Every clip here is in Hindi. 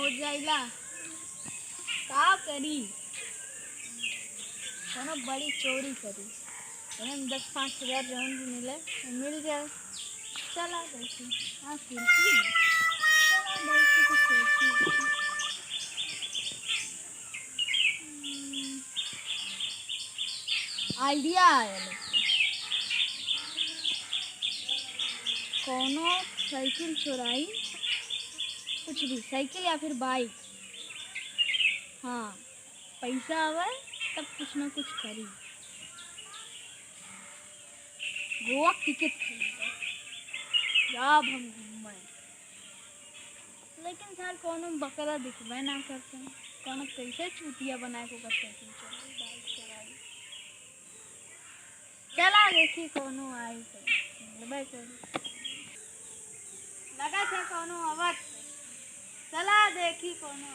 हो जाइला का करी कोनो बड़ी चोरी करी उन्हें 10-5 हज़ार जौन भी मिले मिल जाए। चला देखी हाँ खिड़की है। चला देखी तो खिड़की आइडिया आया कोनो साइकिल चुराई कुछ भी साइकिल या फिर बाइक। हाँ पैसा आवे तब कुछ ना कुछ करी। गोवा टिकट खरीदे जब हम घूमे लेकिन सर कोनो बकरा दिखबे ना करते कोनो कैसे चूतिया बनाए को करते साइकिल चुराई बाइक चुराई। चला देखी कोनो आई तो मिलबे करी लगा था कोनो आवत चला देखी कोनो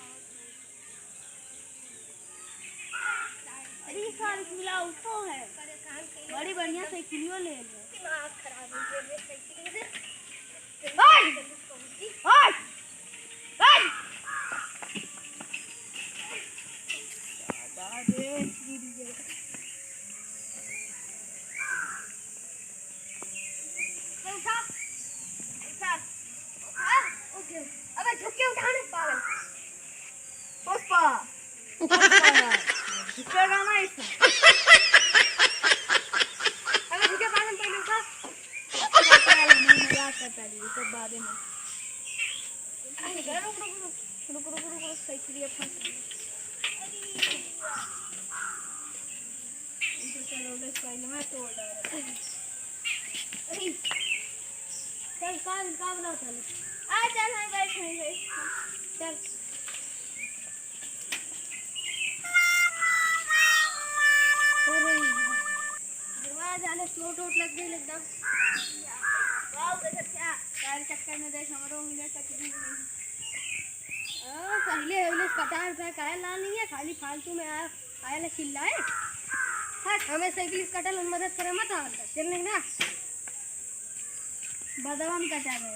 अरे साल मिला तो है बड़ी बढ़िया साइकिलियो ले लो दिमाग खराब हो गया साइकिल से ओए ओए ओए दादा रे गिर गया उठा उठा उठा ओके अबे झुक के उठाने पागल पुष्पा झुकेगा ना इसमें अबे झुके पागल पहले उठा मजाक करता है तो बाद में रुक साइकिल फंस गई इनको चलो ले पहले मैं तोड़ डाल अरे चल का बनाओ चल आ चल मैं बैठ नहीं चल जाने स्लो टोट लग गई एकदम वाओ देख क्या यार चक्कर में देख हमरो मिले कचरी पहले हमने 50 रुपया काहे ला नहीं है खाली फालतू में आया ना चिल्लाए हट हमें साइकिल कटल में मदद करे मत आ चल नहीं ना बदवान कटा गए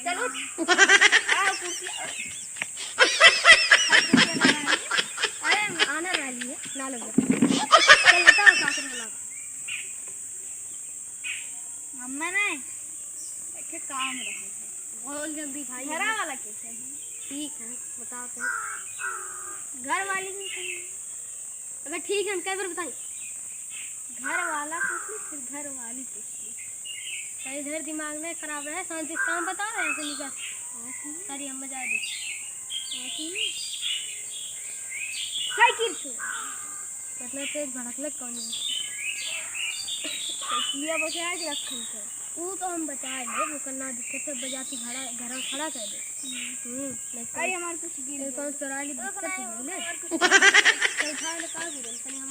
चलो आओ कुर्सी अरे आना वाली है ना लगे चल बताओ क्या करना लगा मम्मा ने एक काम रहा है बोल जल्दी भाई घरा वाला कैसे है ठीक है बताओ तो घर वाली भी अगर ठीक है हम कई बार बताएं घर वाला कुछ नहीं सिर्फ घर वाली कुछ नहीं इधर दिमाग में खराब है शांति से काम बता रहे हैं ऐसे निकल सारी हम बजा दे साइकिल मतलब तेज भड़क लग कौन साइकिलिया बचा के रखल थे वो तो हम बचाए ले वो करना दिक्कत है बजाती घर खड़ा कर दे अरे हमारे कुछ गिर कौन चुरा ली दिक्कत है ले चल खा ले का गिरल तने हम